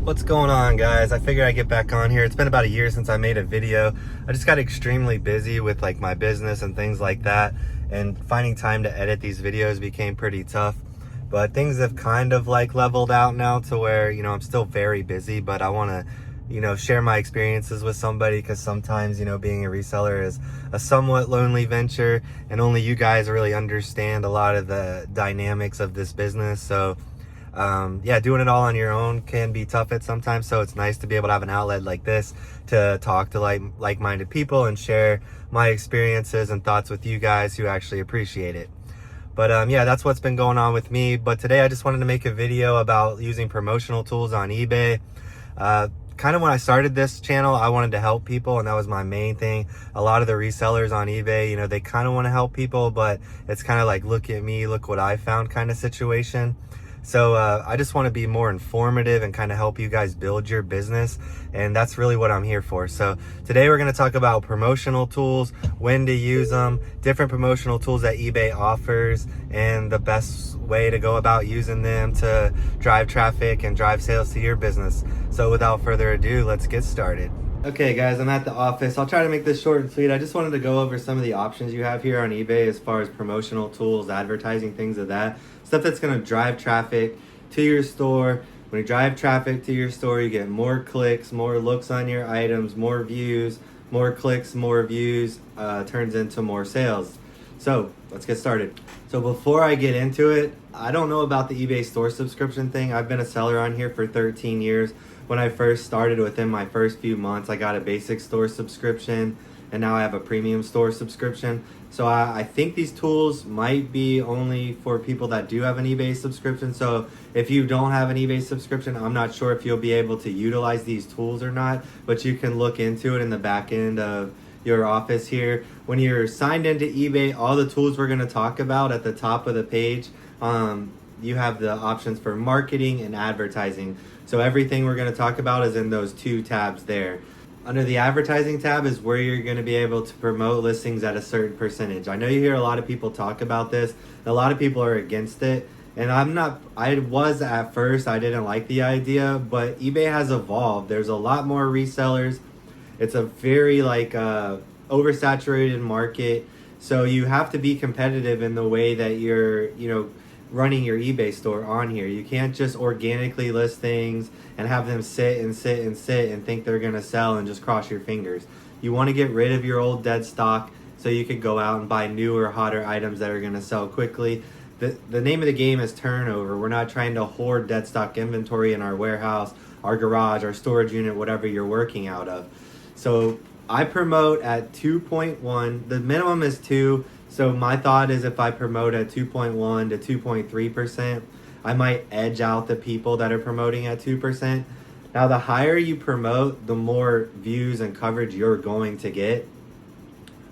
What's going on, guys? I figured I'd get back on here. It's been about a year since I made a video. I just got extremely busy with like my business and things like that, and finding time to edit these videos became pretty tough. But things have kind of like leveled out now to where, I'm still very busy, but I want to, share my experiences with somebody, because sometimes, being a reseller is a somewhat lonely venture, and only you guys really understand a lot of the dynamics of this business. So yeah, doing it all on your own can be tough at sometimes. So it's nice to be able to have an outlet like this to talk to like-minded people and share my experiences and thoughts with you guys who actually appreciate it. But yeah, that's what's been going on with me. But today I just wanted to make a video about using promotional tools on eBay. Kind of when I started this channel, I wanted to help people, and that was my main thing. A lot of the resellers on eBay, they kind of want to help people, but it's kind of like, look at me, look what I found kind of situation. So I just want to be more informative and kind of help you guys build your business, and that's really what I'm here for. So today we're going to talk about promotional tools, when to use them, different promotional tools that eBay offers, and the best way to go about using them to drive traffic and drive sales to your business. So without further ado, let's get started. Okay guys, I'm at the office. I'll try to make this short and sweet. I just wanted to go over some of the options you have here on eBay as far as promotional tools, advertising, things of that. Stuff that's going to drive traffic to your store. When you drive traffic to your store, you get more clicks, more looks on your items, more views, more clicks, more views, turns into more sales. So let's get started. So before I get into it, I don't know about the eBay store subscription thing. I've been a seller on here for 13 years. When I first started, within my first few months, I got a basic store subscription, and now I have a premium store subscription. So I think these tools might be only for people that do have an eBay subscription. So if you don't have an eBay subscription, I'm not sure if you'll be able to utilize these tools or not, but you can look into it in the back end of your office here. When you're signed into eBay, all the tools we're going to talk about at the top of the page, you have the options for marketing and advertising. So everything we're going to talk about is in those two tabs there. Under the advertising tab is where you're going to be able to promote listings at a certain percentage. I know you hear a lot of people talk about this. A lot of people are against it. And I was at first, I didn't like the idea, but eBay has evolved. There's a lot more resellers. It's a very oversaturated market. So you have to be competitive in the way that you're, running your eBay store on here. You can't just organically list things and have them sit and think they're gonna sell and just cross your fingers. You want to get rid of your old dead stock so you can go out and buy newer, hotter items that are gonna sell quickly. The name of the game is turnover. We're not trying to hoard dead stock inventory in our warehouse, our garage, our storage unit, whatever you're working out of. So I promote at 2.1. The minimum is 2. So my thought is if I promote at 2.1 to 2.3%, I might edge out the people that are promoting at 2%. Now, the higher you promote, the more views and coverage you're going to get.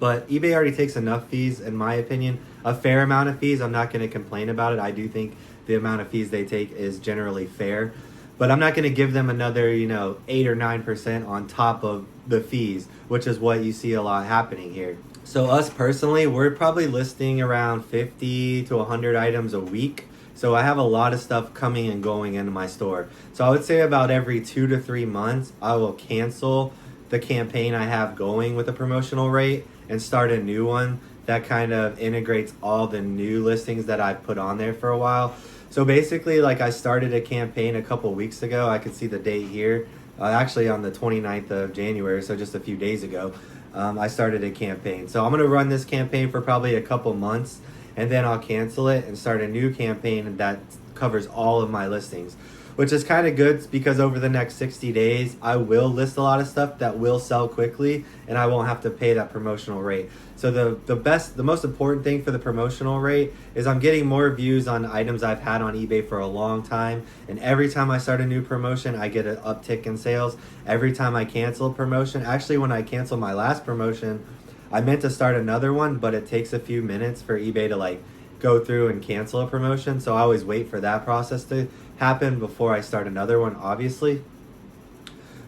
But eBay already takes enough fees, in my opinion, a fair amount of fees. I'm not going to complain about it. I do think the amount of fees they take is generally fair. But I'm not going to give them another, 8 or 9% on top of the fees, which is what you see a lot happening here. So us personally, we're probably listing around 50 to 100 items a week. So I have a lot of stuff coming and going into my store. So I would say about every 2 to 3 months, I will cancel the campaign I have going with a promotional rate and start a new one that kind of integrates all the new listings that I've put on there for a while. So basically, I started a campaign a couple weeks ago. I could see the date here, actually on the 29th of January, so just a few days ago. I started a campaign. So I'm going to run this campaign for probably a couple months, and then I'll cancel it and start a new campaign that covers all of my listings, which is kind of good because over the next 60 days, I will list a lot of stuff that will sell quickly, and I won't have to pay that promotional rate. So the most important thing for the promotional rate is I'm getting more views on items I've had on eBay for a long time. And every time I start a new promotion, I get an uptick in sales. Every time I cancel a promotion, actually when I canceled my last promotion, I meant to start another one, but it takes a few minutes for eBay to go through and cancel a promotion. So I always wait for that process to happen before I start another one, obviously.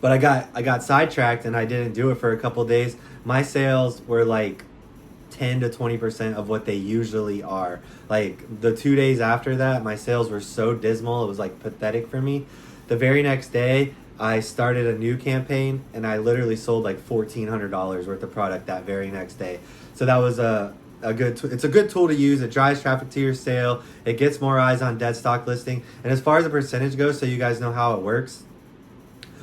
But I got sidetracked and I didn't do it for a couple days. My sales were 10 to 20% of what they usually are. The 2 days after that, my sales were so dismal, it was pathetic for me. The very next day, I started a new campaign and I literally sold like $1,400 worth of product that very next day. So that was it's a good tool to use. It drives traffic to your sale. It gets more eyes on dead stock listing. And as far as the percentage goes, so you guys know how it works,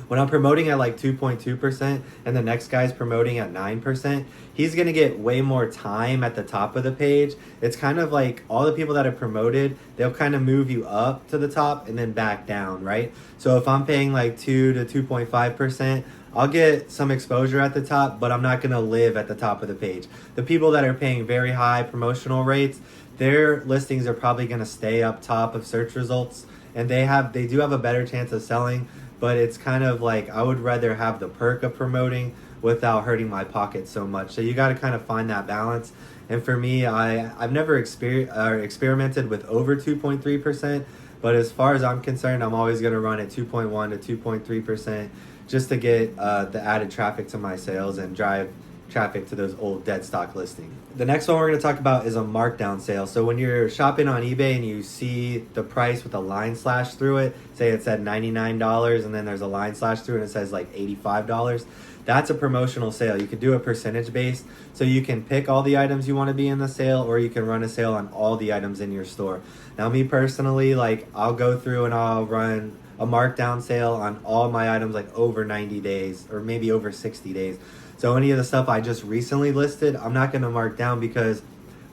when I'm promoting at like 2.2% and the next guy's promoting at 9%, he's gonna get way more time at the top of the page. It's kind of like all the people that are promoted, they'll kind of move you up to the top and then back down, right? So if I'm paying like 2 to 2.5%, I'll get some exposure at the top, but I'm not gonna live at the top of the page. The people that are paying very high promotional rates, their listings are probably gonna stay up top of search results, and they do have a better chance of selling. But it's kind of like I would rather have the perk of promoting without hurting my pocket so much. So you got to kind of find that balance. And for me, I've never experimented with over 2.3%, but as far as I'm concerned, I'm always going to run at 2.1 to 2.3% just to get the added traffic to my sales and drive traffic to those old dead stock listings. The next one we're going to talk about is a markdown sale. So when you're shopping on eBay and you see the price with a line slash through it, say it said $99 and then there's a line slash through it and it says like $85, that's a promotional sale. You can do a percentage based, so you can pick all the items you want to be in the sale, or you can run a sale on all the items in your store. Now me personally, like I'll go through and I'll run a markdown sale on all my items like over 90 days or maybe over 60 days. So any of the stuff I just recently listed, I'm not going to mark down, because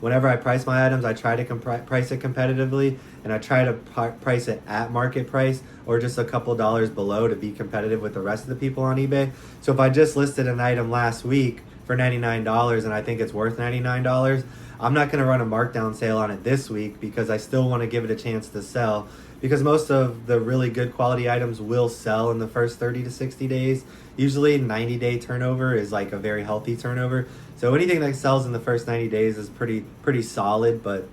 whenever I price my items, I try to price it competitively, and I try to price it at market price or just a couple dollars below to be competitive with the rest of the people on eBay. So if I just listed an item last week for $99 and I think it's worth $99, I'm not going to run a markdown sale on it this week, because I still want to give it a chance to sell, because most of the really good quality items will sell in the first 30 to 60 days. Usually 90-day turnover is like a very healthy turnover. So anything that sells in the first 90 days is pretty solid, but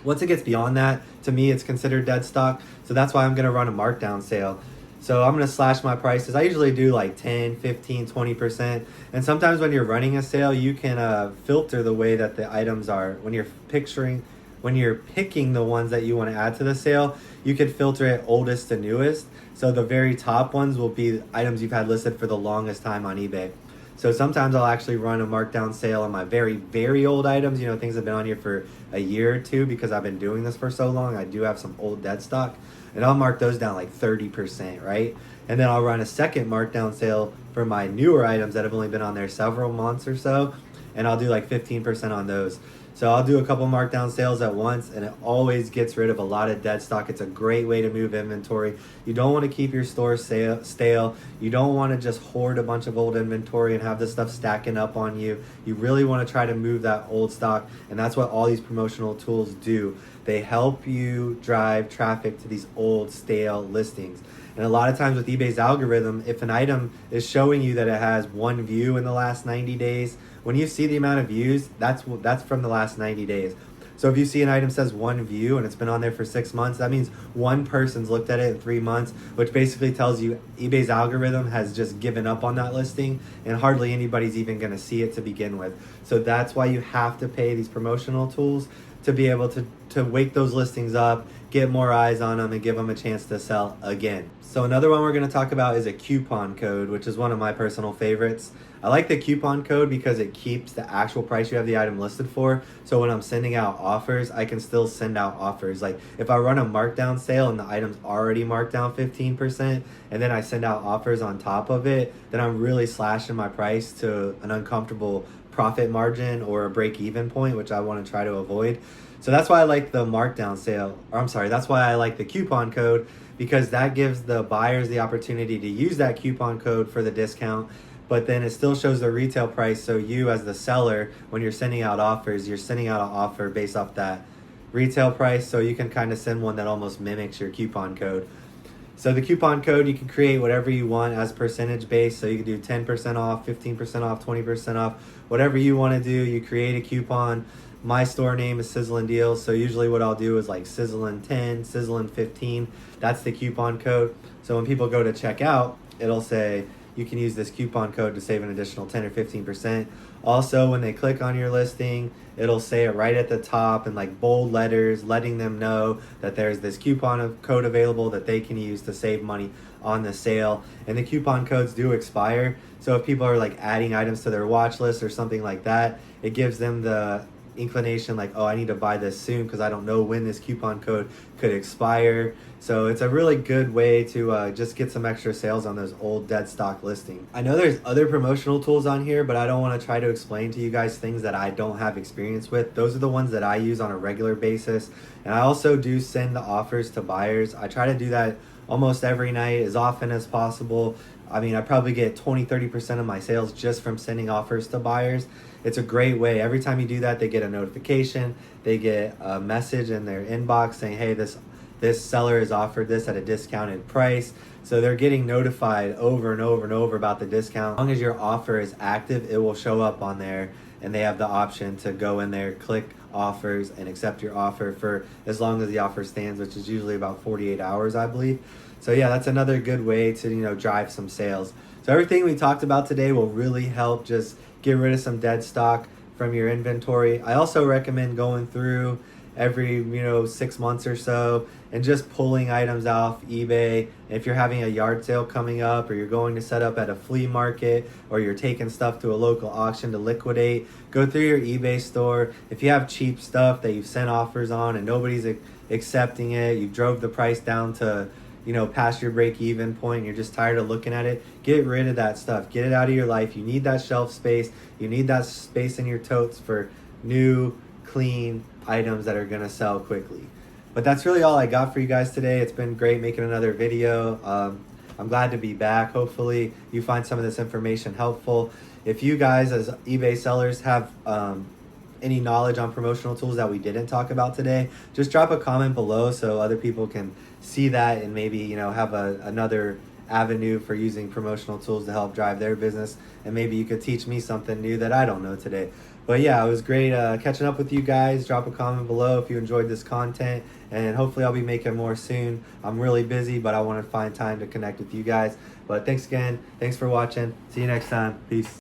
once it gets beyond that, to me, it's considered dead stock. So that's why I'm going to run a markdown sale. So I'm going to slash my prices. I usually do like 10, 15, 20%. And sometimes when you're running a sale, you can filter the way that the items are. When you're picking the ones that you want to add to the sale, you can filter it oldest to newest. So the very top ones will be items you've had listed for the longest time on eBay. So sometimes I'll actually run a markdown sale on my very, very old items, things that have been on here for a year or two, because I've been doing this for so long. I do have some old dead stock, and I'll mark those down like 30%, right? And then I'll run a second markdown sale for my newer items that have only been on there several months or so, and I'll do like 15% on those. So I'll do a couple markdown sales at once, and it always gets rid of a lot of dead stock. It's a great way to move inventory. You don't want to keep your store stale. You don't want to just hoard a bunch of old inventory and have this stuff stacking up on you. You really want to try to move that old stock, and that's what all these promotional tools do. They help you drive traffic to these old, stale listings. And a lot of times with eBay's algorithm, if an item is showing you that it has one view in the last 90 days, when you see the amount of views, that's from the last 90 days. So if you see an item says one view and it's been on there for 6 months, that means one person's looked at it in 3 months, which basically tells you eBay's algorithm has just given up on that listing and hardly anybody's even going to see it to begin with. So that's why you have to pay these promotional tools to be able to wake those listings up, get more eyes on them, and give them a chance to sell again. So another one we're going to talk about is a coupon code, which is one of my personal favorites. I like the coupon code because it keeps the actual price you have the item listed for. So when I'm sending out offers, I can still send out offers. Like if I run a markdown sale and the item's already marked down 15%, and then I send out offers on top of it, then I'm really slashing my price to an uncomfortable profit margin or a break-even point, which I want to try to avoid. So that's why I like the markdown sale, that's why I like the coupon code, because that gives the buyers the opportunity to use that coupon code for the discount, but then it still shows the retail price. So you as the seller, when you're sending out offers, you're sending out an offer based off that retail price, so you can kind of send one that almost mimics your coupon code. So the coupon code, you can create whatever you want as percentage based. So you can do 10% off, 15% off, 20% off, whatever you want to do. You create a coupon. My store name is Sizzlin' Deals. So usually what I'll do is like Sizzlin' 10, Sizzlin' 15. That's the coupon code. So when people go to check out, it'll say, you can use this coupon code to save an additional 10 or 15%. Also, when they click on your listing, it'll say it right at the top in like bold letters, letting them know that there's this coupon code available that they can use to save money on the sale. And the coupon codes do expire, so if people are like adding items to their watch list or something like that, it gives them the inclination like, oh, I need to buy this soon because I don't know when this coupon code could expire. So it's a really good way to just get some extra sales on those old dead stock listings. I know there's other promotional tools on here, but I don't want to try to explain to you guys things that I don't have experience with. Those are the ones that I use on a regular basis. And I also do send the offers to buyers. I try to do that almost every night, as often as possible. I mean, I probably get 20-30% of my sales just from sending offers to buyers. It's a great way. Every time you do that, they get a notification, they get a message in their inbox saying, hey, this seller has offered this at a discounted price. So they're getting notified over and over and over about the discount. As long as your offer is active, it will show up on there, and they have the option to go in there, click offers, and accept your offer for as long as the offer stands, which is usually about 48 hours, I believe. So yeah, that's another good way to, drive some sales. So everything we talked about today will really help just get rid of some dead stock from your inventory. I also recommend going through every 6 months or so and just pulling items off eBay. If you're having a yard sale coming up, or you're going to set up at a flea market, or you're taking stuff to a local auction to liquidate, go through your eBay store. If you have cheap stuff that you've sent offers on and nobody's accepting it, you drove the price down to past your break-even point, and you're just tired of looking at it, get rid of that stuff. Get it out of your life. You need that shelf space. You need that space in your totes for new, clean items that are going to sell quickly. But that's really all I got for you guys today. It's been great making another video. I'm glad to be back. Hopefully you find some of this information helpful. If you guys as eBay sellers have any knowledge on promotional tools that we didn't talk about today, just drop a comment below so other people can see that and maybe have another avenue for using promotional tools to help drive their business. And maybe you could teach me something new that I don't know today. But yeah, it was great catching up with you guys. Drop a comment below if you enjoyed this content, and hopefully I'll be making more soon. I'm really busy, but I want to find time to connect with you guys. But thanks again. Thanks for watching. See you next time. Peace.